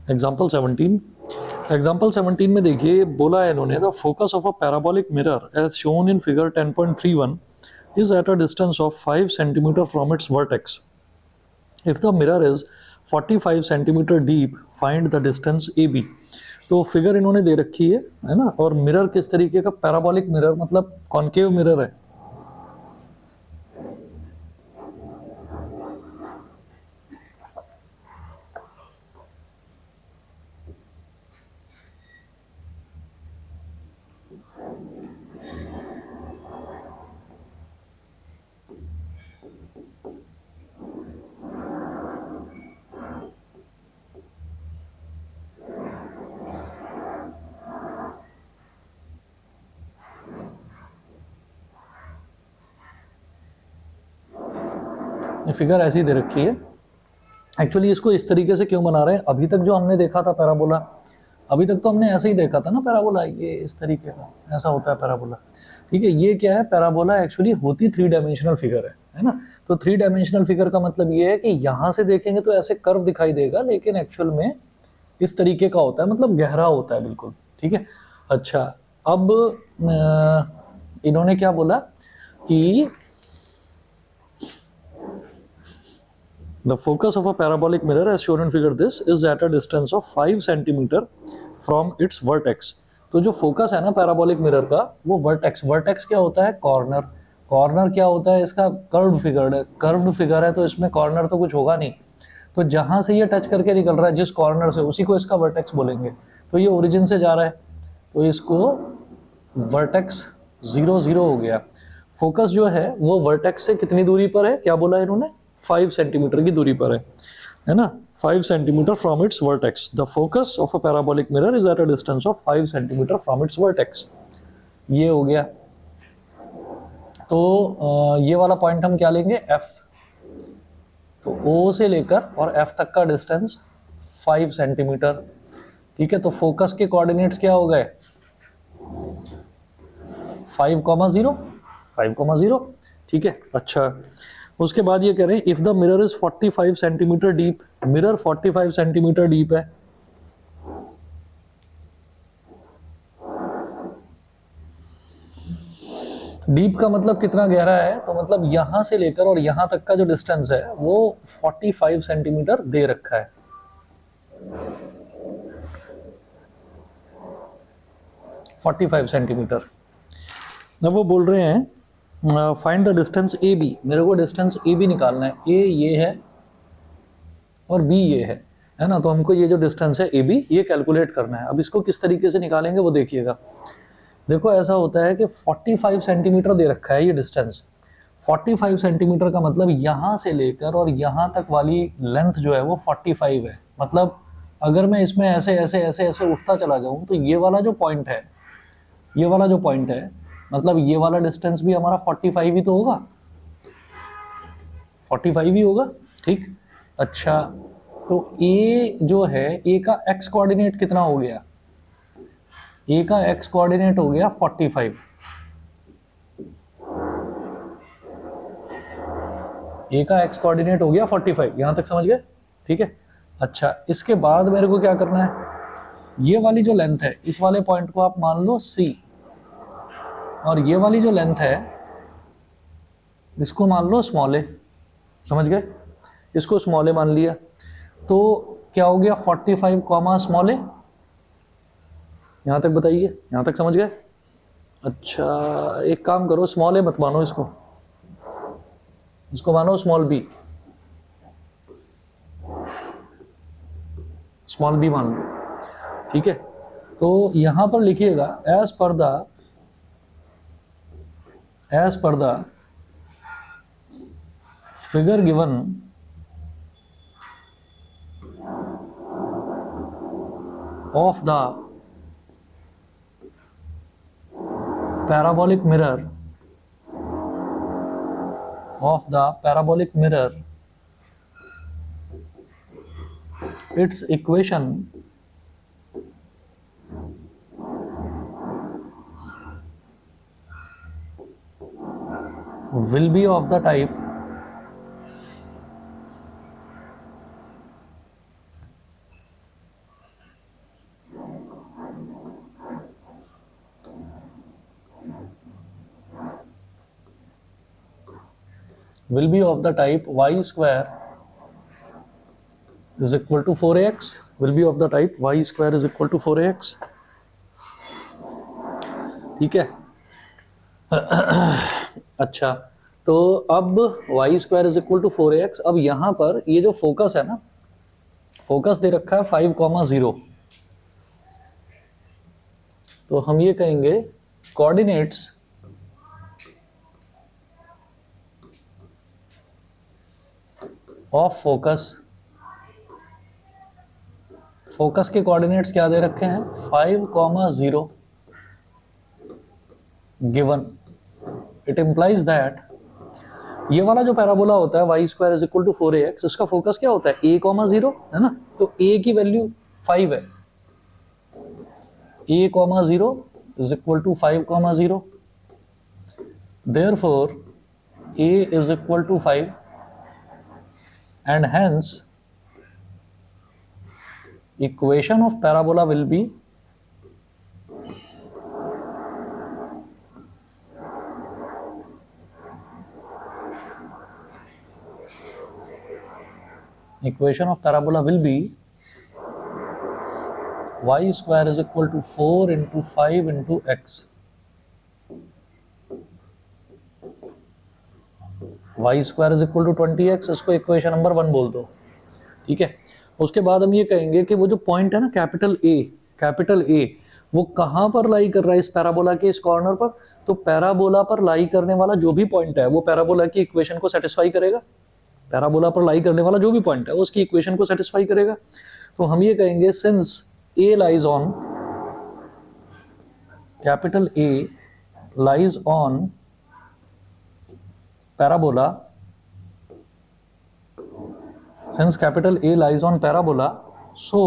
Example 17। Example 17 में देखिए बोला है इन्होंने, the focus of a parabolic mirror as shown in figure 10.31 is at a distance of 5 centimeter from its vertex. If the mirror is 45 centimeter deep, find the distance AB. तो figure इन्होंने दे रखी है ना, और मिरर किस तरीके का, parabolic mirror मतलब कॉन्केव मिरर है। फिगर ऐसी दे रखी है। एक्चुअली इसको इस तरीके से क्यों बना रहे हैं, अभी तक जो हमने देखा था पैराबोला, अभी तक तो हमने ऐसे ही देखा था ना पैराबोला, ये इस तरीके का ऐसा होता है पैराबोला। ठीक है, ये क्या है, पैराबोला एक्चुअली होती 3 डायमेंशनल फिगर है ना। तो 3 डायमेंशनल फिगर का मतलब ये है कि यहाँ से देखेंगे तो ऐसे कर्व दिखाई देगा, लेकिन एक्चुअल में इस तरीके का होता है, मतलब गहरा होता है बिल्कुल। ठीक है, अच्छा अब इन्होंने क्या बोला कि the focus of a parabolic mirror as shown in figure this is at a distance of 5 centimeter from its vertex. तो जो फोकस है ना पैराबोलिक मिरर का, वो वर्टेक्स, वर्टेक्स क्या होता है, कॉर्नर, कॉर्नर क्या होता है इसका, कर्व्ड फिगर है, कर्व्ड फिगर है तो इसमें कॉर्नर तो कुछ होगा नहीं, तो जहां से ये टच करके निकल रहा है जिस कॉर्नर से, उसी को इसका वर्टेक्स बोलेंगे। तो ये ओरिजिन से जा रहा है तो इसको वर्टेक्स 0 0 हो गया। फोकस जो है वो वर्टेक्स से कितनी दूरी पर है, क्या बोला इन्होंने, 5 सेंटीमीटर की दूरी पर है ना, 5 centimetre from its vertex. The focus of a parabolic mirror is at a distance of 5 centimetre from its vertex. ये हो गया। तो ये वाला पॉइंट हम क्या लेंगे, F। तो O से लेकर और F तक का डिस्टेंस 5 सेंटीमीटर। ठीक है, तो फोकस के कोऑर्डिनेट्स क्या हो गए, 5,0, 5,0। ठीक है, अच्छा उसके बाद ये कह रहे हैं if the mirror is 45 centimetre deep, mirror 45 centimetre deep है, डीप का मतलब कितना गहरा है, तो मतलब यहां से लेकर और यहां तक का जो डिस्टेंस है वो 45 सेंटीमीटर दे रखा है। $45 सेंटीमीटर। अब वो बोल रहे हैं find the distance A B, मेरे को डिस्टेंस ए बी निकालना है। ए ये है और बी ये है ना, तो हमको ये जो डिस्टेंस है ए बी ये कैलकुलेट करना है। अब इसको किस तरीके से निकालेंगे वो देखिएगा। देखो ऐसा होता है कि 45 सेंटीमीटर दे रखा है ये डिस्टेंस, 45 सेंटीमीटर का मतलब यहाँ से लेकर और यहाँ तक वाली लेंथ जो है वो 45 है। मतलब अगर मैं इसमें ऐसे ऐसे ऐसे ऐसे उठता चला जाऊँ तो ये वाला जो पॉइंट है, ये वाला जो पॉइंट है, मतलब ये वाला डिस्टेंस भी हमारा 45 ही तो होगा, 45 ही होगा। ठीक, अच्छा तो ए जो है, ए का एक्स कोऑर्डिनेट कितना हो गया, ए का एक्स कोऑर्डिनेट हो गया 45, ए का एक्स कोऑर्डिनेट हो गया 45, यहां तक समझ गए। ठीक है, अच्छा इसके बाद मेरे को क्या करना है, ये वाली जो लेंथ है इस वाले पॉइंट को आप मान लो सी, और ये वाली जो लेंथ है इसको मान लो स्मॉल ए, समझ गए, इसको स्मॉल ए मान लिया। तो क्या हो गया 45 कॉमा स्मॉल ए, यहां तक बताइए, यहां तक समझ गए। अच्छा एक काम करो, स्मॉल ए मत मानो इसको, इसको मानो स्मॉल बी, स्मॉल बी मान लो। ठीक है, तो यहां पर लिखिएगा as per the figure given of the parabolic mirror, its equation will be of the type will be of the type y square is equal to 4ax, will be of the type y square is equal to 4ax. ठीक है। अच्छा, तो अब y square is equal to 4ax। अब यहां पर ये जो फोकस है ना, फोकस दे रखा है 5,0, तो हम ये कहेंगे कोऑर्डिनेट्स ऑफ फोकस, फोकस के कोऑर्डिनेट्स क्या दे रखे हैं 5,0 गिवन। इट इंप्लाइज दैट ये वाला जो पैराबोला होता है y square is equal to 4ax, इसका फोकस क्या होता है a,0 है ना, तो a की वैल्यू 5 है, a,0 is equal to 5,0, therefore a is equal to 5 and hence equation of parabola will be y square is equal to 4 into 5 into x, y square is equal to 20x, इसको equation number 1 बोल दो। ठीक है, उसके बाद हम ये कहेंगे कि वो जो पॉइंट है ना कैपिटल ए वो कहाँ पर लाई कर रहा है इस पैराबोला के इस कॉर्नर पर, तो पैराबोला पर लाई करने वाला जो भी पॉइंट है वो पैराबोला की इक्वेशन को सेटिस्फाई करेगा, पैराबोला पर लाई करने वाला जो भी पॉइंट है वो उसकी इक्वेशन को सेटिस्फाई करेगा। तो हम ये कहेंगे since A lies on, capital A lies on parabola, since capital A lies on parabola, so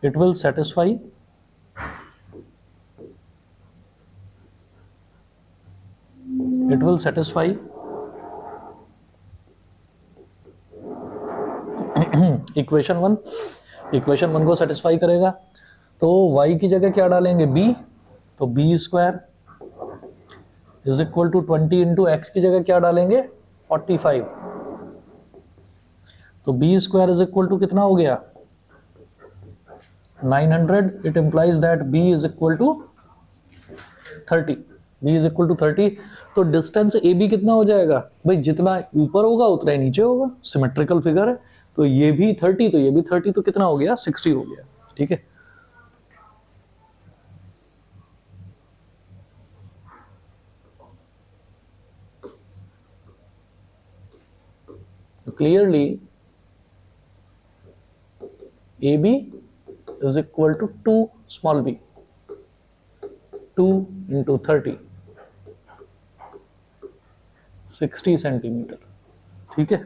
it will satisfy equation 1 को सेटिस्फाई करेगा। तो y की जगह क्या डालेंगे b, तो b square is equal to 20 into x की जगह क्या डालेंगे 45, तो B square is equal to कितना हो गया 900। It implies that B is equal to 30, B is equal to 30। तो डिस्टेंस ए बी कितना हो जाएगा भाई, जितना ऊपर होगा उतना ही नीचे होगा, सिमेट्रिकल फिगर है। तो ये भी 30 तो ये भी 30, तो कितना हो गया 60 हो गया। ठीक है, clearly AB is equal to 2 small b, 2 into 30, 60 centimetre. ठीक है,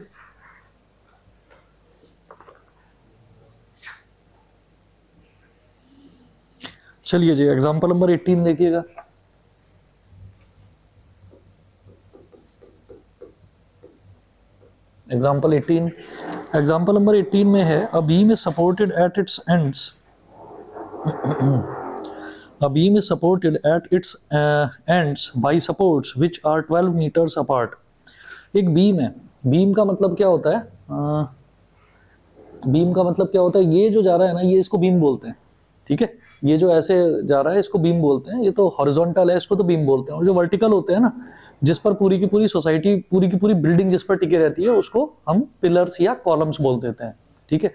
चलिए जी एग्जांपल नंबर 18 देखिएगा। एग्जाम्पल नंबर 18 में है a beam is supported at its ends, a beam is supported at its ends by supports which are 12 metres apart. एक beam है, beam का मतलब क्या होता है, बीम का मतलब क्या होता है, ये जो जा रहा है ना ये इसको बीम बोलते हैं। ठीक है, ये जो ऐसे जा रहा है इसको बीम बोलते हैं, ये तो हॉरिजॉन्टल है इसको तो बीम बोलते हैं, और जो वर्टिकल होते हैं ना जिस पर पूरी की पूरी सोसाइटी पूरी की पूरी बिल्डिंग जिस पर टिकी रहती है उसको हम पिलर्स या कॉलम्स बोल देते हैं। ठीक है,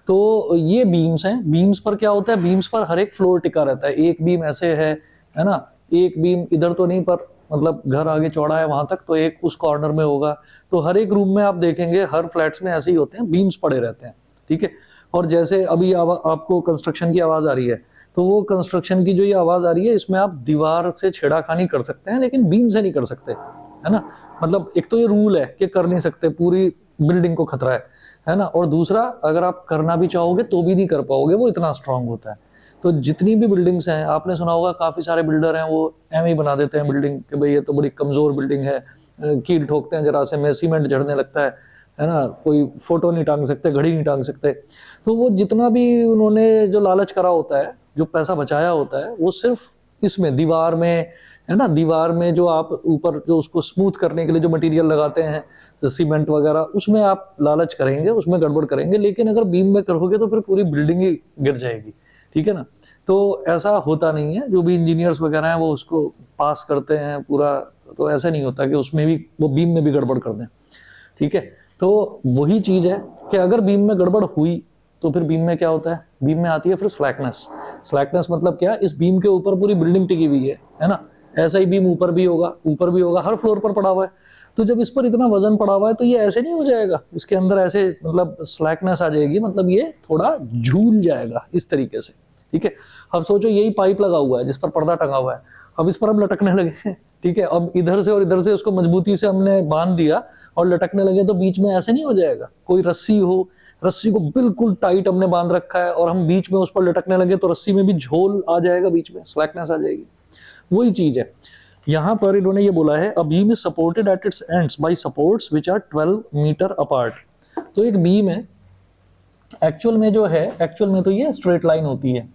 तो ये बीम्स हैं, बीम्स पर क्या होता है, बीम्स पर हर एक फ्लोर टिका रहता है। एक बीम ऐसे है ना, एक बीम इधर तो नहीं पर मतलब घर आगे चौड़ा है वहां तक, तो एक उस कॉर्नर में होगा। तो हर एक रूम में आप देखेंगे हर फ्लैट्स में ऐसे ही होते हैं, बीम्स पड़े रहते हैं। ठीक है, और जैसे अभी आपको कंस्ट्रक्शन की आवाज आ रही है, तो वो कंस्ट्रक्शन की जो ये आवाज आ रही है इसमें आप दीवार से छेड़ाखानी कर सकते हैं लेकिन बीम से नहीं कर सकते, है ना। मतलब एक तो ये रूल है कि कर नहीं सकते, पूरी बिल्डिंग को खतरा है ना, और दूसरा अगर आप करना भी चाहोगे तो भी नहीं कर पाओगे, वो इतना स्ट्रांग होता है। तो जितनी भी बिल्डिंग्स हैं, आपने सुना होगा काफी सारे बिल्डर हैं वो एम ही बना देते हैं बिल्डिंग कि भाई ये तो बड़ी कमजोर बिल्डिंग है, कील ठोकते हैं जरा से में सीमेंट झड़ने लगता है ना, कोई फोटो नहीं टांग सकते, घड़ी नहीं टांग सकते। तो वो जितना भी उन्होंने जो लालच करा होता है, जो पैसा बचाया होता है, वो सिर्फ इसमें दीवार में है ना, दीवार में जो आप ऊपर जो उसको स्मूथ करने के लिए जो मटेरियल लगाते हैं, तो सीमेंट वगैरह, उसमें आप लालच करेंगे, उसमें गड़बड़ करेंगे, लेकिन अगर बीम में करोगे तो फिर पूरी बिल्डिंग ही गिर जाएगी, ठीक है ना। तो ऐसा होता नहीं है, जो भी इंजीनियर्स वगैरह हैं वो उसको पास करते हैं पूरा, तो ऐसा नहीं होता कि उसमें भी वो बीम में भी गड़बड़ कर दें, ठीक है। तो वही चीज है कि अगर बीम में गड़बड़ हुई तो फिर बीम में क्या होता है, बीम में आती है फिर स्लैकनेस। स्लैकनेस मतलब क्या, इस बीम के ऊपर पूरी बिल्डिंग टिकी हुई है ना, ऐसा ही बीम ऊपर भी होगा, ऊपर भी होगा, हर फ्लोर पर पड़ा हुआ है। तो जब इस पर इतना वजन पड़ा हुआ है तो ये ऐसे नहीं हो जाएगा, इसके अंदर ऐसे मतलब स्लैकनेस आ जाएगी, मतलब ये थोड़ा झूल जाएगा इस तरीके से, ठीक है। अब सोचो यही पाइप लगा हुआ है जिस पर पर्दा टंगा हुआ है, अब इस पर हम लटकने लगे, ठीक है, अब इधर से और इधर से उसको मजबूती से हमने बांध दिया और लटकने लगे, तो बीच में ऐसे नहीं हो जाएगा। कोई रस्सी हो, रस्सी को बिल्कुल टाइट हमने बांध रखा है और हम बीच में उस पर लटकने लगे तो रस्सी में भी झोल आ जाएगा, बीच में स्लैकनेस आ जाएगी। वही चीज है यहां पर, इन्होंने ये बोला है, a beam is supported at its ends by supports which are 12 metre apart. तो एक बीम है, एक्चुअल में जो है, एक्चुअल में तो ये स्ट्रेट लाइन होती है,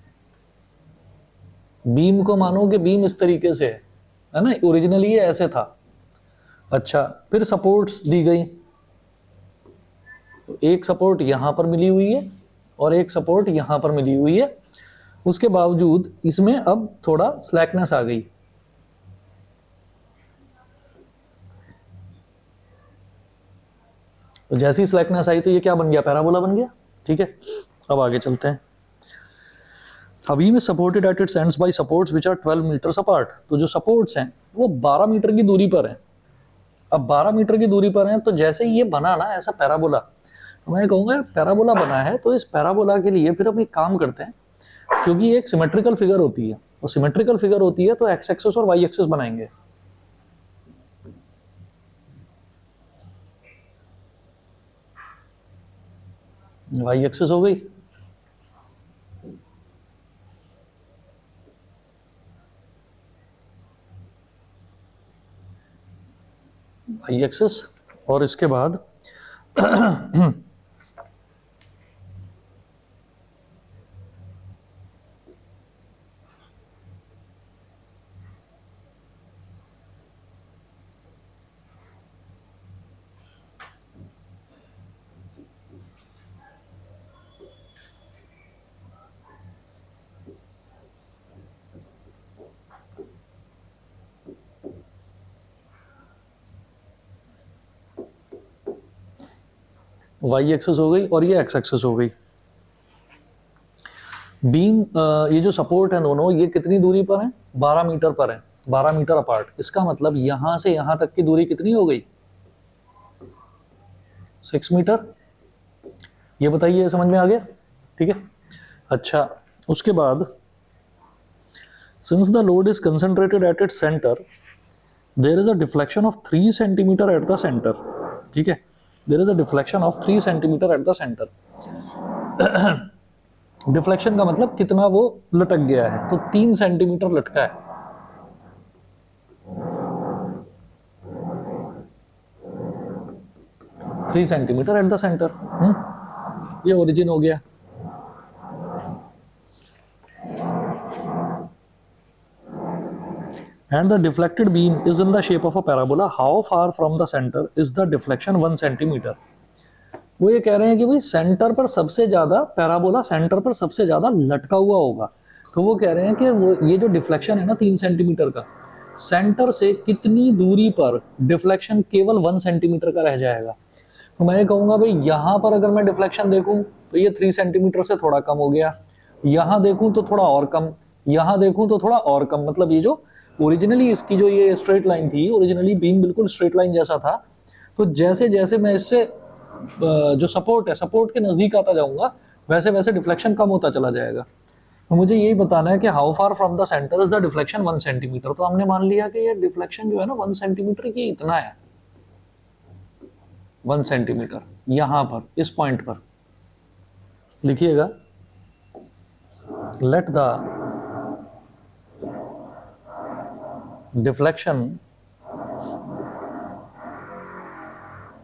बीम को मानो कि बीम इस तरीके से है ना, ओरिजिनली ये ऐसे था। अच्छा, फिर सपोर्ट्स दी गई, तो एक सपोर्ट यहां पर मिली हुई है और एक सपोर्ट यहां पर मिली हुई है, उसके बावजूद इसमें अब थोड़ा स्लैकनेस आ गई। तो जैसी स्लैकनेस आई तो ये क्या बन गया, पैराबोला बन गया, ठीक है। अब आगे चलते हैं। A beam is supported at its ends by supports which are 12 meters apart। तो जो सपोर्ट्स हैं वो 12 मीटर की दूरी पर हैं। अब 12 मीटर की दूरी पर हैं, तो जैसे ये बना ना ऐसा पैराबोला, तो मैं कहूँगा पैराबोला बना है, तो इस पैराबोला के लिए फिर हम एक काम करते हैं, क्योंकि ये एक सिमेट्रिकल फिगर होती है, और सिमेट्रिकल फिगर होती है तो एक्स एक्सिस और वाई एक्सिस बनाएंगे। वाई एक्सिस हो गई, वाई एक्सिस, और इसके बाद वाई एक्सिस हो गई और ये एक्स एक्सिस हो गई। बीम, ये जो सपोर्ट है दोनों, ये कितनी दूरी पर है, 12 मीटर पर है, 12 मीटर अपार्ट। इसका मतलब यहां से यहां तक की दूरी कितनी हो गई, 6 मीटर। ये बताइए, समझ में आ गया, ठीक है। अच्छा, उसके बाद since the load is concentrated at its centre, there is a deflection of 3 centimetre at the centre, ठीक है। There is a deflection of 3 centimetre at the centre. Deflection का मतलब कितना वो लटक गया है, तो 3 सेंटीमीटर लटका है। Three centimetre at the centre, ये ओरिजिन हो गया। And the deflected beam is in the shape of a parabola. How far from the center is the deflection 1 centimetre. वो ये कह रहे हैं कि भाई सेंटर पर सबसे ज्यादा, पैराबोला सेंटर पर सबसे ज्यादा लटका हुआ होगा, तो वो कह रहे हैं कि वो ये जो डिफ्लेक्शन है ना 3 सेंटीमीटर का, सेंटर से कितनी दूरी पर डिफ्लेक्शन केवल 1 सेंटीमीटर का रह जाएगा। तो मैं कहूंगा भाई यहाँ पर अगर मैं डिफ्लेक्शन देखूं तो ये 3 सेंटीमीटर से थोड़ा कम हो गया, यहाँ देखूं तो थोड़ा और कम, यहाँ देखूं तो थोड़ा और कम, मतलब ये जो ओरिजिनली इसकी जो ये स्ट्रेट लाइन थी, ओरिजिनली बीम बिल्कुल स्ट्रेट लाइन जैसा था, तो जैसे जैसे मैं इससे जो सपोर्ट है, सपोर्ट के नजदीक आता जाऊंगा, वैसे वैसे डिफ्लेक्शन कम होता चला जाएगा। तो मुझे यही बताना है कि how far from the centre is the deflection 1 centimetre. तो हमने मान लिया कि ये डिफ्लेक्शन जो है ना 1 सेंटीमीटर की इतना है, 1 सेंटीमीटर यहां पर इस पॉइंट पर लिखिएगा, let the deflection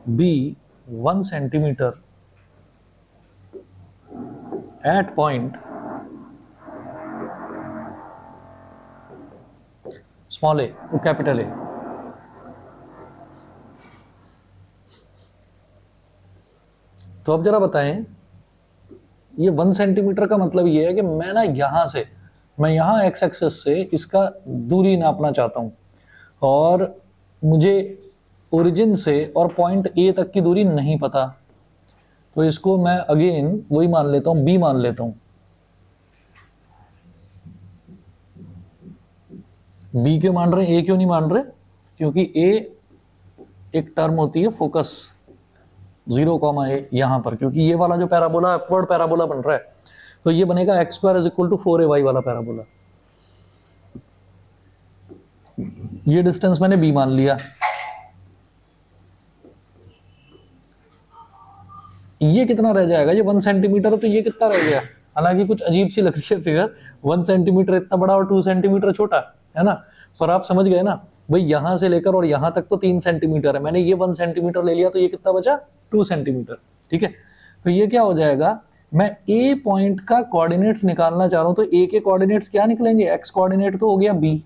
be 1 centimetre at point small A to capital A. तो अब जरा बताएं, ये 1 सेंटीमीटर का मतलब ये है कि मैं ना मैं यहां एक्स एक्सेस से इसका दूरी नापना चाहता हूं, और मुझे ओरिजिन से और पॉइंट ए तक की दूरी नहीं पता, तो इसको मैं अगेन वही मान लेता हूं, बी मान लेता हूं। बी क्यों मान रहे हैं, ए क्यों नहीं मान रहे? क्योंकि ए एक टर्म होती है फोकस 0, ए यहां पर, क्योंकि ये वाला जो पैराबोला अपवर्ड पैराबोला बन रहा है, तो ये बनेगा x square is equal to 4ay वाला पैराबोला। ये डिस्टेंस मैंने बी मान लिया। ये कितना रह जाएगा, ये 1 सेंटीमीटर है, तो ये कितना रह गया? हालांकि कुछ अजीब सी लग रही है फिगर, 1 सेंटीमीटर इतना बड़ा और 2 सेंटीमीटर छोटा है ना, पर आप समझ गए ना भाई, यहां से लेकर और यहां तक तो 3 सेंटीमीटर है, मैंने ये 1 सेंटीमीटर ले लिया, तो ये कितना बचा? 2 सेंटीमीटर। ठीक है, तो ये क्या हो जाएगा, मैं ए पॉइंट का कोऑर्डिनेट्स निकालना चाह रहा हूं, तो ए के कोऑर्डिनेट्स क्या निकलेंगे? एक्स कोऑर्डिनेट तो हो गया बी,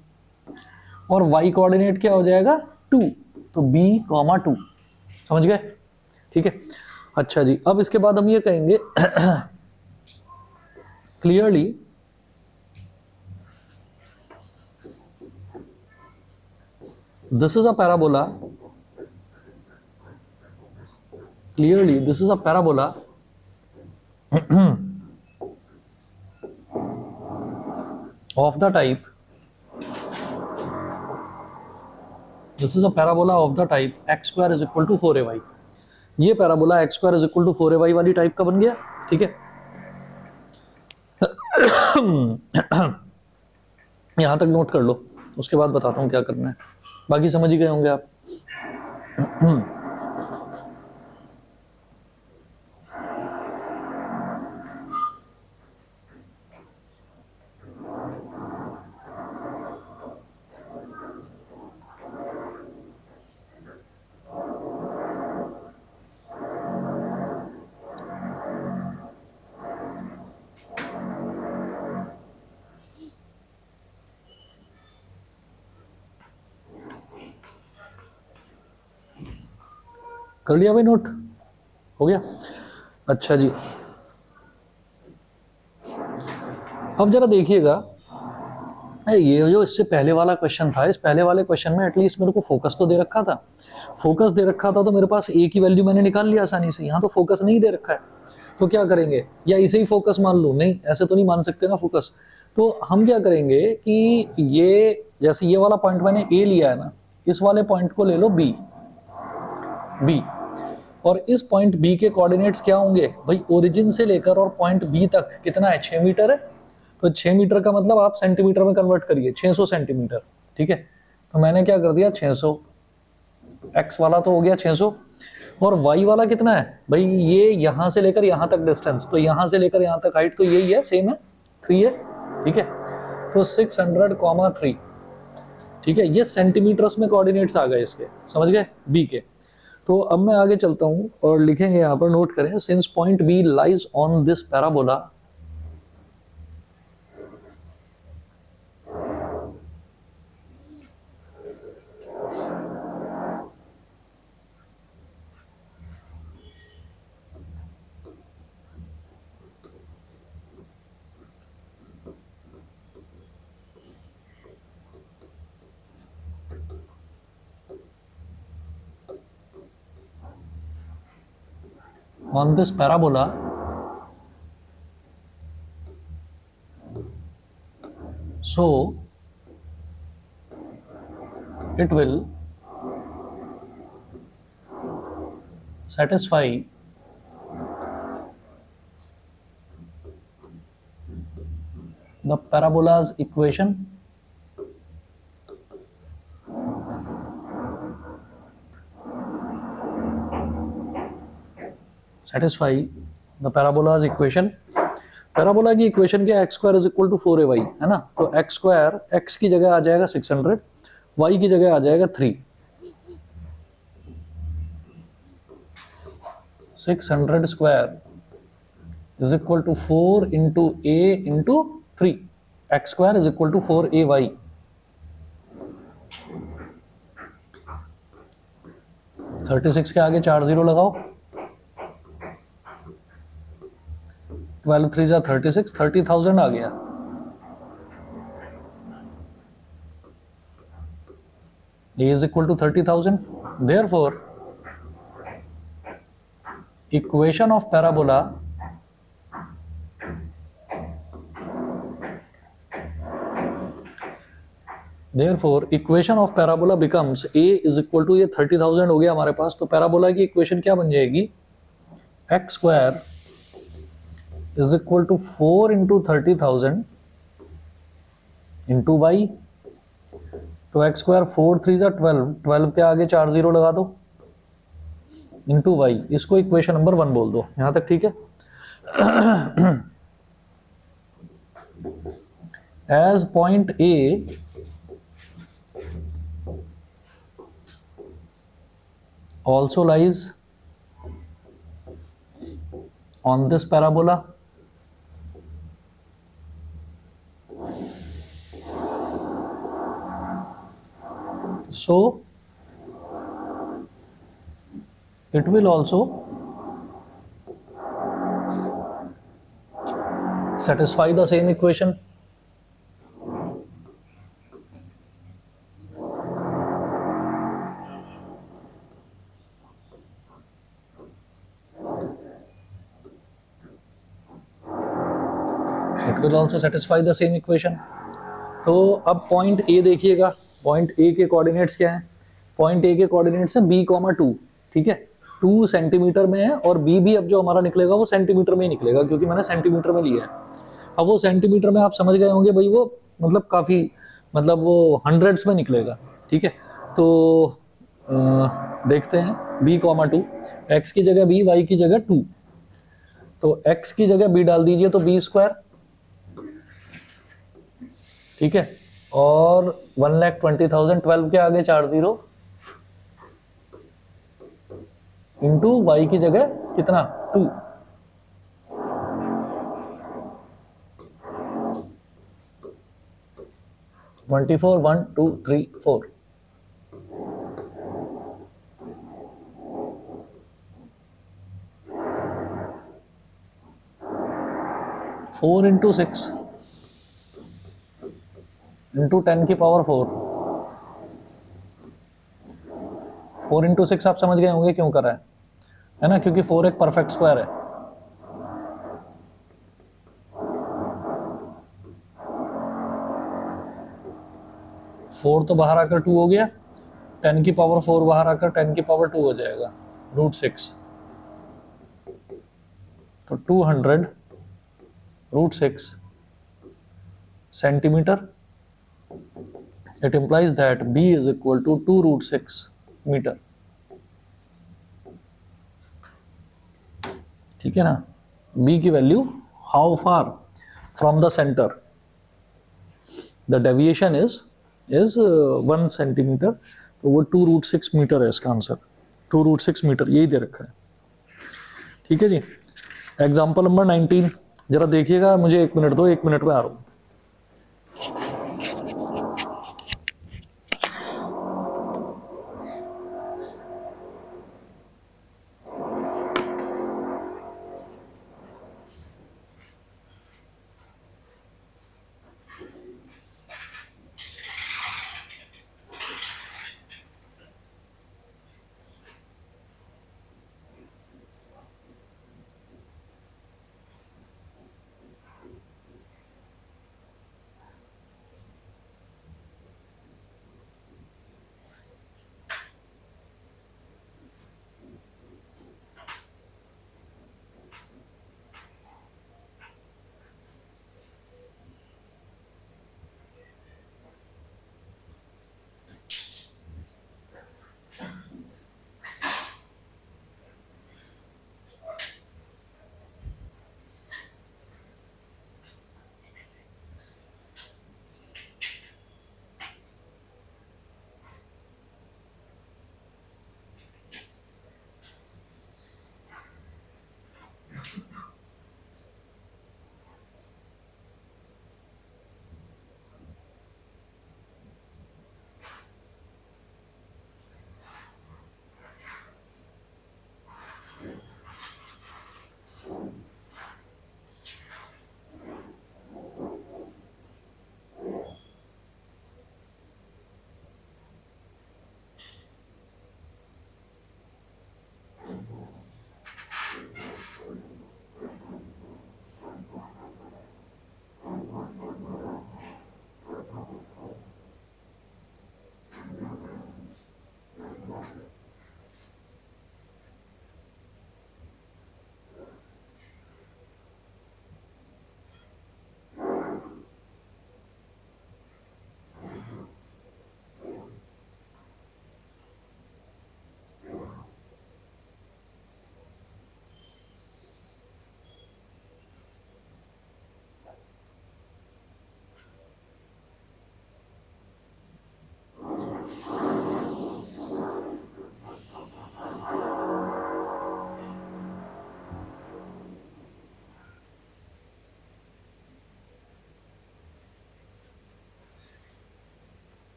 और वाई कोऑर्डिनेट क्या हो जाएगा? 2, तो b, 2। समझ गए? ठीक है, अच्छा जी, अब इसके बाद हम ये कहेंगे clearly this is a parabola, clearly this is a parabola of the type, this is a parabola of the type x square is equal to 4ay। ये parabola x square is equal to 4ay वाली type का बन गया। ठीक है, यहां तक note कर लो, उसके बाद बताता हूं क्या करना है, बाकी समझ ही गए होंगे आप। कर लिया भाई, नोट हो गया? अच्छा जी, अब जरा देखिएगा, ये जो इससे पहले वाला क्वेश्चन था, इस पहले वाले क्वेश्चन में एटलीस्ट मेरे को फोकस तो दे रखा था, फोकस दे रखा था तो मेरे पास ए की वैल्यू मैंने निकाल लिया आसानी से। यहाँ तो फोकस नहीं दे रखा है, तो क्या करेंगे, या इसे ही फोकस मान लूँ? नहीं, ऐसे तो नहीं मान सकते ना फोकस। तो हम क्या करेंगे कि ये जैसे ये वाला पॉइंट मैंने ए लिया है ना, इस वाले पॉइंट को ले लो बी, और इस पॉइंट बी के कोऑर्डिनेट्स क्या होंगे भाई? ओरिजिन से लेकर और पॉइंट बी तक कितना है? 6 मीटर है, तो 6 मीटर का मतलब आप सेंटीमीटर में कन्वर्ट करिए, 600 सेंटीमीटर। ठीक है, तो मैंने क्या कर दिया, 600, एक्स वाला तो हो गया 600, और वाई वाला कितना है भाई? ये यहां से लेकर यहां तक डिस्टेंस, तो यहां से लेकर यहां तक हाइट तो यही है, सेम है, 3 है। ठीक है, तो 600,3। ठीक है, ये सेंटीमीटर्स में कोऑर्डिनेट्स आ गए इसके, समझ गए, बी के। तो अब मैं आगे चलता हूं और लिखेंगे यहां पर, नोट करें, since point B lies on this parabola, on this parabola, so it will satisfy the parabola's equation satisfy the parabola's equation। Parabola की इक्वेशन क्या है? X square is equal to 4ay है ना, तो एक्स स्क्वायर एक्स की जगह आ जाएगा 600, Y की जगह आ जाएगा 3। 600 square is equal to 4 into A into 3, x square is equal to 4ay। 36 के आगे 4 जीरो लगाओ, 12 3 जा 36, 30,000 आ गया। A is equal to 30,000. Therefore, equation of parabola becomes A is equal to, ये 30,000 हो गया हमारे पास, तो पैराबोला की इक्वेशन क्या बन जाएगी? x square is equal to 4 into 30,000 into y। तो x square 4 3 जा 12, 12 के आगे 4 जीरो लगा दो, इंटू वाई। इसको इक्वेशन नंबर 1 बोल दो। यहां तक ठीक है? As point A also lies on this parabola, so it will also satisfy the same equation. It will also satisfy the same equation. तो अब पॉइंट ए देखिएगा, पॉइंट ए के कोऑर्डिनेट्स क्या हैं? पॉइंट ए के कोऑर्डिनेट्स है b,2, ठीक है? 2 सेंटीमीटर में है, और बी भी अब जो हमारा निकलेगा वो सेंटीमीटर में ही निकलेगा, क्योंकि मैंने सेंटीमीटर में लिया है। अब वो सेंटीमीटर में आप समझ गए होंगे भाई, वो मतलब काफ़ी, मतलब वो हंड्रेड्स में निकलेगा, ठीक है? तो देखते हैं b,2, x की जगह b, y की जगह 2, तो x की जगह b डाल दीजिए, तो b स्क्वायर, ठीक है? और 1,20,000, 12 के आगे 4 जीरो, इंटू वाई की जगह कितना? 2। ट्वेंटी 1 2 3 4, 4 इंटू 6 इंटू 10 की पावर 4। 4 इंटू 6 आप समझ गए होंगे क्यों कर रहा है ना? क्योंकि 4 एक परफेक्ट स्क्वायर है। फोर तो बाहर आकर 2 हो गया, 10 की पावर 4 बाहर आकर 10 की पावर 2 हो जाएगा, √6। तो 200 √6 सेंटीमीटर। It implies that b is equal to 2 √6 metre, ठीक है ना? b की value how far from the centre, the deviation is 1 centimetre, तो वो 2 √6 मीटर है इसका आंसर। 2 √6 मीटर यही दे रखा है, ठीक है जी? एग्जाम्पल नंबर 19 जरा देखिएगा, मुझे 1 मिनट दो, 1 मिनट में आ रहा हूँ।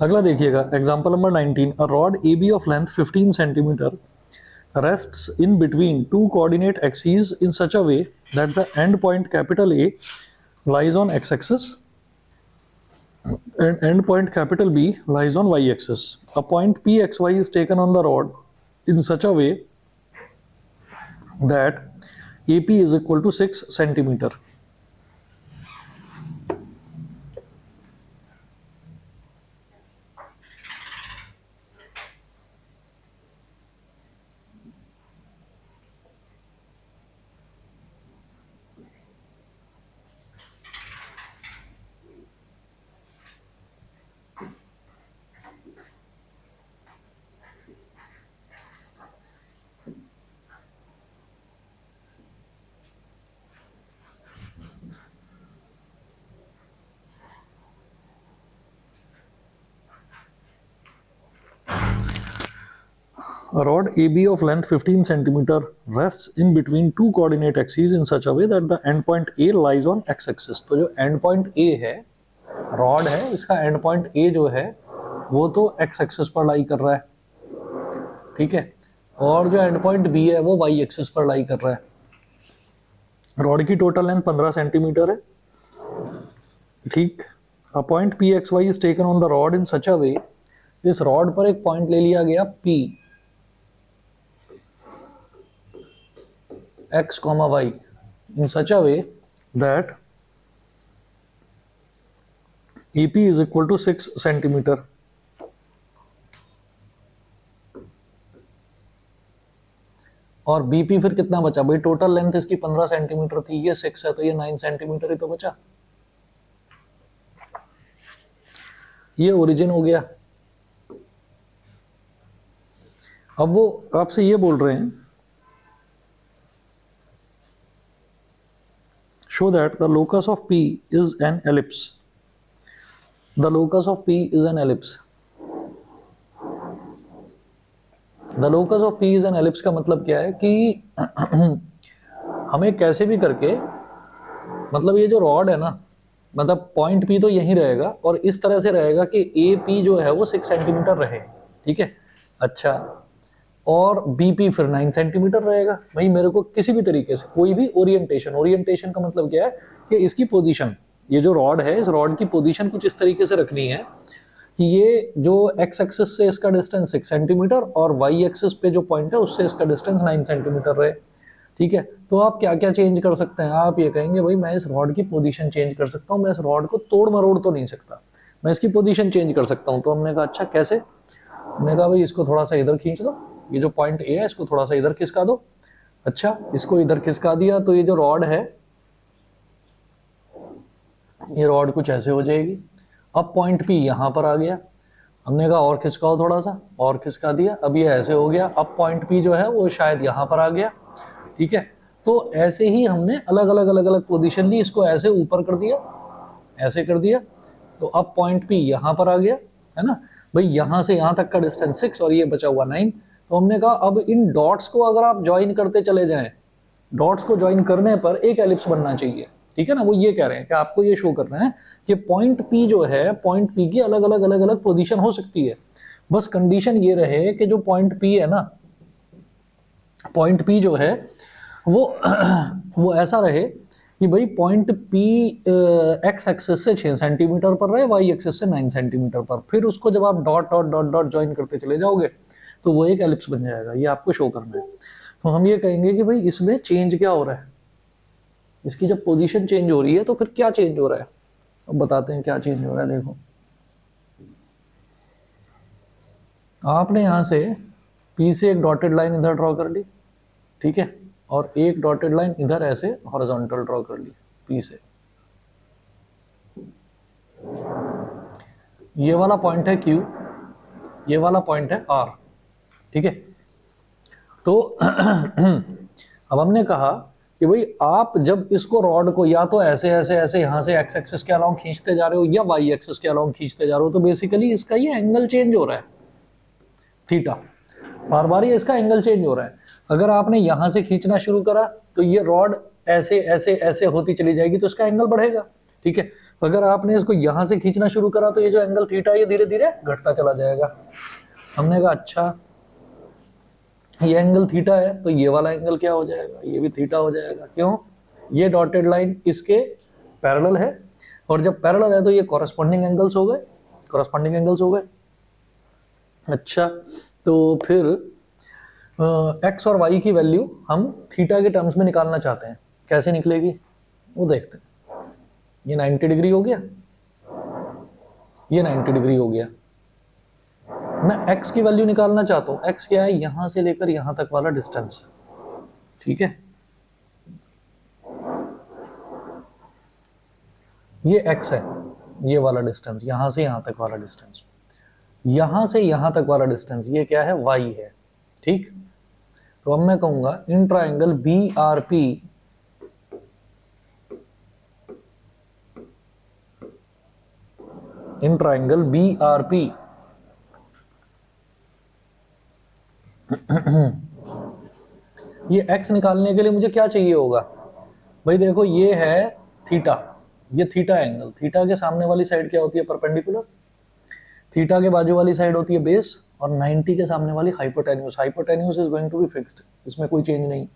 अगला देखिएगा example number 19, a rod A B of length 15 centimetre rests in between two coordinate axes in such a way that the end point capital A lies on x-axis and end point capital B lies on y-axis. A point PXY is taken on the rod in such a way that AP is equal to 6 centimeter. A rod AB of length 15 centimeter rests in between two coordinate axes in such a way that the end point A lies on x-axis. तो जो end point A है, rod है, इसका end point A जो है वो तो x-axis पर लाई कर रहा है, ठीक है, और जो end point B है वो y-axis पर लाई कर रहा है. रॉड की टोटल लेंथ 15 सेंटीमीटर है, ठीक. A point PXY is taken on the rod in such a way, इस रॉड पर एक पॉइंट ले लिया गया P x, y in such a way that EP is equal to 6 centimeter. और BP फिर कितना बचा भाई? टोटल लेंथ इसकी 15 सेंटीमीटर थी, ये 6 है तो ये 9 सेंटीमीटर ही तो बचा. ये ओरिजिन हो गया. अब वो आपसे ये बोल रहे हैं show that the locus of P is an ellipse. The locus of P is an ellipse. The locus of P is an ellipse का मतलब क्या है कि हमें कैसे भी करके, मतलब ये जो रॉड है ना, मतलब पॉइंट P तो यहीं रहेगा और इस तरह से रहेगा कि AP जो है वो 6 सेंटीमीटर रहे, ठीक है. अच्छा, और BP फिर 9 सेंटीमीटर रहेगा. भाई मेरे को किसी भी तरीके से कोई भी ओरिएंटेशन का मतलब क्या है कि इसकी पोजीशन, ये जो रॉड है इस रॉड की पोजीशन कुछ इस तरीके से रखनी है कि ये जो x एक्सिस से इसका डिस्टेंस 6 सेंटीमीटर और y एक्सिस पे जो पॉइंट है उससे इसका डिस्टेंस 9 सेंटीमीटर रहे, ठीक है. तो आप क्या क्या चेंज कर सकते हैं? आप ये कहेंगे भाई मैं इस रॉड की पोजीशन चेंज कर सकता हूँ, मैं इस रॉड को तोड़ मरोड़ तो नहीं सकता, मैं इसकी पोजीशन चेंज कर सकता हूँ. तो हमने कहा अच्छा कैसे? हमने कहा भाई इसको थोड़ा सा इधर खींच दो, ये जो पॉइंट ए है इसको थोड़ा सा इधर खिसका दो. अच्छा, इसको इधर खिसका दिया तो ये जो रॉड है ये रॉड कुछ ऐसे हो जाएगी. अब पॉइंट पी यहां पर आ गया, हमने कहा और खिसकाओ, थोड़ा सा और खिसका दिया, अब ये ऐसे हो गया. अब पॉइंट पी जो है वो शायद यहां पर आ गया, ठीक है. तो ऐसे ही हमने अलग अलग पोजीशन ली, इसको ऐसे ऊपर कर दिया, ऐसे कर दिया, तो अब पॉइंट पी यहां पर आ गया, है ना भाई. यहां से यहां तक का डिस्टेंस 6 और ये बचा हुआ 9. तो हमने कहा अब इन डॉट्स को अगर आप ज्वाइन करते चले जाएं, डॉट्स को ज्वाइन करने पर एक एलिप्स बनना चाहिए, ठीक है ना. वो ये कह रहे हैं कि आपको ये शो करना है कि पॉइंट पी जो है, पॉइंट पी की अलग अलग पोजीशन हो सकती है. बस कंडीशन ये रहे कि जो पॉइंट पी है ना, पॉइंट पी जो है वो ऐसा रहे कि भाई पॉइंट पी एक्स एक्सिस से 6 सेंटीमीटर पर रहे, वाई एक्सिस से 9 सेंटीमीटर पर. फिर उसको जब आप dot dot dot dot join करते चले जाओगे तो वो एक एलिप्स बन जाएगा. ये आपको शो करना है. तो हम ये कहेंगे कि भाई इसमें चेंज क्या हो रहा है, इसकी जब पोजीशन चेंज हो रही है तो फिर क्या चेंज हो रहा है. अब बताते हैं क्या चेंज हो रहा है. देखो आपने यहां से P से एक डॉटेड लाइन इधर ड्रॉ कर ली, ठीक है, और एक डॉटेड लाइन इधर ऐसे हॉरिजॉन्टल ड्रॉ कर ली P से. ये वाला पॉइंट है Q, ये वाला पॉइंट है R, ठीक है. तो अब हमने कहा कि भाई आप जब इसको रॉड को या तो ऐसे ऐसे ऐसे यहां से एक्स एक्सिस के अलाउंग खींचते जा रहे हो या वाई एक्सिस के अलाउंग खींचते जा रहे हो, तो बेसिकली इसका ये एंगल चेंज हो रहा है, थीटा. बार बार ये इसका एंगल चेंज हो रहा है. अगर आपने यहां से खींचना शुरू करा तो ये रॉड ऐसे ऐसे ऐसे होती चली जाएगी तो इसका एंगल बढ़ेगा, ठीक है. अगर आपने इसको यहां से खींचना शुरू करा तो ये जो एंगल थीटा ये धीरे धीरे घटता चला जाएगा। हमने कहा अच्छा ये एंगल थीटा है तो ये वाला एंगल क्या हो जाएगा, ये भी थीटा हो जाएगा। क्यों? ये डॉटेड लाइन इसके पैरेलल है, और जब पैरेलल है तो ये कॉरस्पॉन्डिंग एंगल्स हो गए, कॉरस्पॉन्डिंग एंगल्स हो गए। अच्छा, तो फिर एक्स और वाई की वैल्यू हम थीटा के टर्म्स में निकालना चाहते हैं, कैसे निकलेगी वो देखते हैं। ये 90 डिग्री हो गया, ये 90 डिग्री हो गया। मैं x की वैल्यू निकालना चाहता हूं। x क्या है? यहां से लेकर यहां तक वाला डिस्टेंस, ठीक है। ये x है, ये वाला डिस्टेंस, यहां से यहां तक वाला डिस्टेंस, यहां से यहां तक वाला डिस्टेंस ये क्या है? y है, ठीक। तो अब मैं कहूंगा in triangle BRP in triangle BRP ये x निकालने के लिए मुझे क्या चाहिए होगा भाई? देखो ये है थीटा, ये थीटा एंगल, थीटा के सामने वाली साइड क्या होती है? परपेंडिकुलर। थीटा के बाजू वाली साइड होती है बेस, और 90 के सामने वाली hypotenuse. Hypotenuse is going to be fixed, इसमें कोई चेंज नहीं।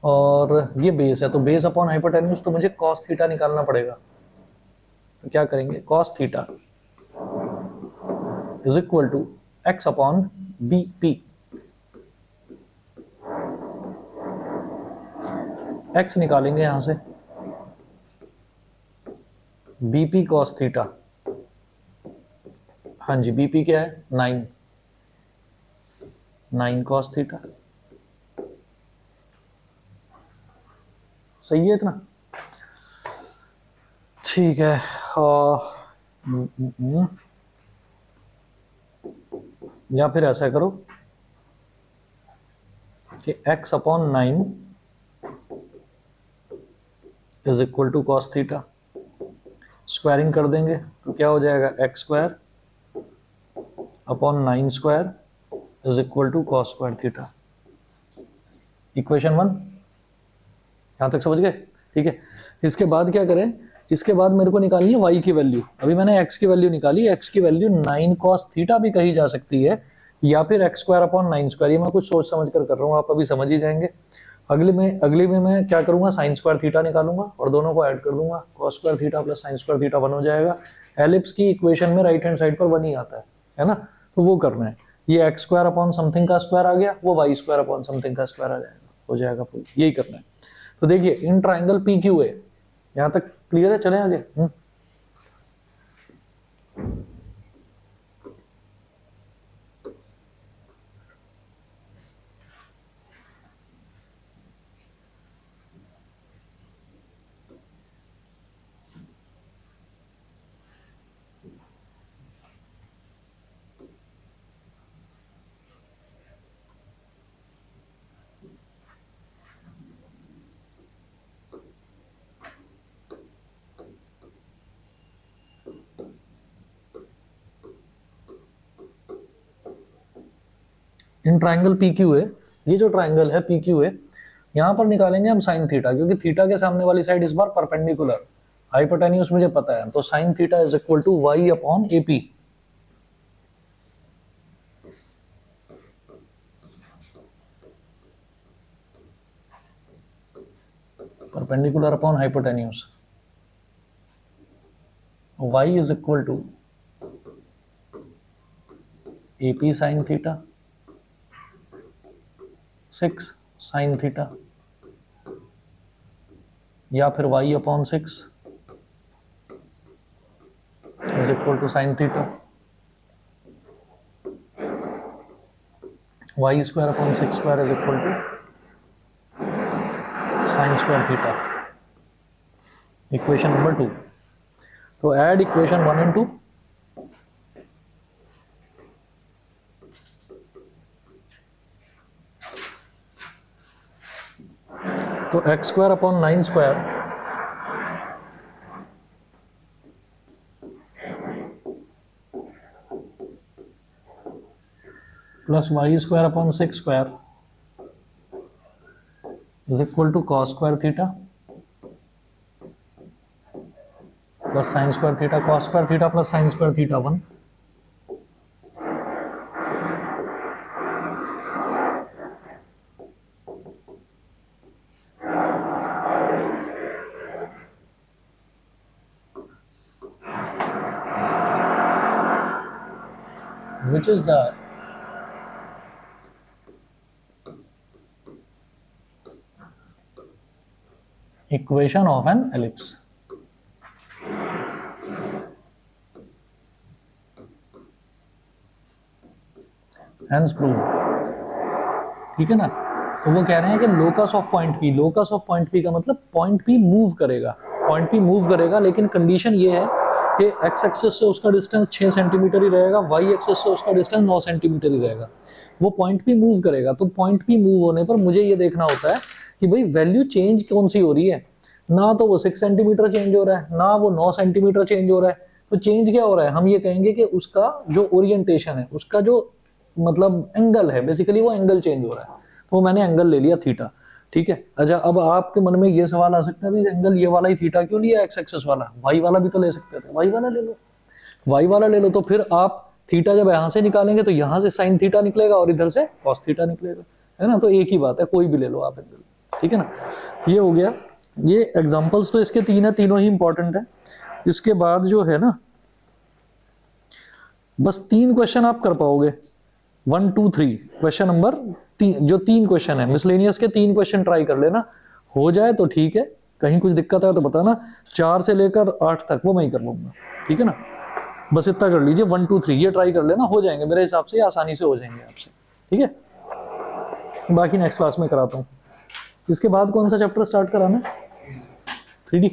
और ये बेस है, तो बेस अपॉन हाइपोटेन्यूस, तो मुझे कॉस थीटा निकालना पड़ेगा। तो क्या करेंगे? Cos theta is equal to x upon BP। X निकालेंगे यहां से, BP कॉस थीटा, हाँ जी BP क्या है? 9 कॉस थीटा, सही है इतना? ठीक है। या फिर ऐसा करो कि x upon 9 is equal to cos theta. Squaring कर देंगे तो क्या हो जाएगा? x square upon 9 square is equal to cos square theta. Equation 1 यहां तक समझ गए? ठीक है। इसके बाद क्या करें? इसके बाद मेरे को निकालनी है y की वैल्यू। अभी मैंने x की वैल्यू निकाली, x की वैल्यू 9 कॉस थीटा भी कही जा सकती है, या फिर x स्क्वायर अपॉन 9 स्क्वायर। ये मैं कुछ सोच समझ कर रहा हूँ, आप अभी समझ ही जाएंगे। अगले में मैं क्या करूंगा? साइन स्क्वायर थीटा निकालूंगा और दोनों को ऐड कर दूंगा। Cos square theta plus sign square theta 1 हो जाएगा। एलिप्स की इक्वेशन में राइट हैंड साइड पर 1 ही आता है ना? तो वो करना है। ये एक्स स्क्वायर अपॉन समथिंग का स्क्वायर आ गया, वो वाई स्क्वायर अपॉन समथिंग का स्क्वायर आ जाएगा, हो जाएगा। यही करना है। तो देखिए इन ट्राइंगल PQA, यहां तक क्लियर है? चले आगे। इन ट्राइंगल PQA, ये जो ट्राइंगल है PQA, यहां पर निकालेंगे हम साइन थीटा, क्योंकि थीटा के सामने वाली साइड इस बार परपेंडिकुलर, हाइपोटेन्यूस मुझे पता है, तो sine theta is equal to y upon AP। Perpendicular upon hypotenuse, y is equal to AP sine theta 6 sine theta, या फिर y upon 6 is equal to sine theta, y square upon 6 square is equal to sine square theta. Equation number 2। तो add equation 1 and 2। तो x square upon 9 square plus y square upon 6 square is equal to cos square theta plus sign square theta cos square theta plus sign square theta 1, which is the equation of an ellipse. Hence proved. ठीक है ना। तो वो कह रहे हैं कि locus of point P, locus of point P का मतलब पॉइंट पी मूव करेगा, पॉइंट पी मूव करेगा, लेकिन कंडीशन ये है कि एक्स एक्सिस से उसका डिस्टेंस 6 सेंटीमीटर ही रहेगा, वाई एक्सिस से उसका डिस्टेंस 9 सेंटीमीटर ही रहेगा। वो पॉइंट पी मूव करेगा, तो पॉइंट पी मूव होने पर मुझे ये देखना होता है कि भाई वैल्यू चेंज कौन सी हो रही है। ना तो वो 6 सेंटीमीटर चेंज हो रहा है, ना वो 9 सेंटीमीटर चेंज हो रहा है। तो चेंज क्या हो रहा है, हम ये कहेंगे कि उसका जो ओरिएंटेशन है, उसका जो मतलब एंगल है, बेसिकली वो एंगल चेंज हो रहा है। तो मैंने एंगल ले लिया थीटा, ठीक है। अच्छा, अब आपके मन में ये सवाल आ सकता है एंगल ये वाला ही थीटा क्यों लिया, एक्स एक्सिस वाला, वाई वाला भी तो ले सकते थे, वाई वाला ले लो, वाई वाला ले लो। तो फिर आप थीटा जब यहाँ से निकालेंगे तो यहाँ से साइन थीटा निकलेगा और इधर से कॉस थीटा निकलेगा, है ना। तो एक ही बात है, कोई भी ले लो आप एंगल, ठीक है ना। ये हो गया। ये एग्जाम्पल्स तो इसके 3 है, तीनों ही इंपॉर्टेंट है। इसके बाद जो है ना, बस 3 क्वेश्चन आप कर पाओगे, 1 2 3 क्वेश्चन नंबर 3, जो 3 क्वेश्चन है मिसलेनियस के 3 क्वेश्चन ट्राई कर लेना, हो जाए तो ठीक है, कहीं कुछ दिक्कत है तो बताना। 4 से लेकर 8 तक वो मैं ही कर लूंगा, ठीक है ना। बस इतना कर लीजिए, 1 2 3 ये ट्राई कर लेना, हो जाएंगे मेरे हिसाब से, आसानी से हो जाएंगे आपसे, ठीक है। बाकी नेक्स्ट क्लास में कराता हूँ। इसके बाद कौन सा चैप्टर स्टार्ट कराना है, 3D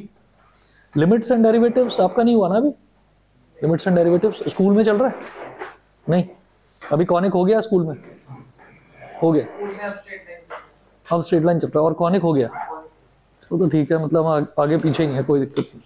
लिमिट्स एंड डेरिवेटिव्स। आपका नहीं हुआ ना अभी, लिमिट्स एंड डेरिवेटिव्स स्कूल में चल रहा है नहीं, अभी कॉनिक हो गया स्कूल में, हो गया, अब स्ट्रेट लाइन चल रहा है और कॉनिक हो गया, तो ठीक है, मतलब आगे पीछे ही है, कोई दिक्कत नहीं।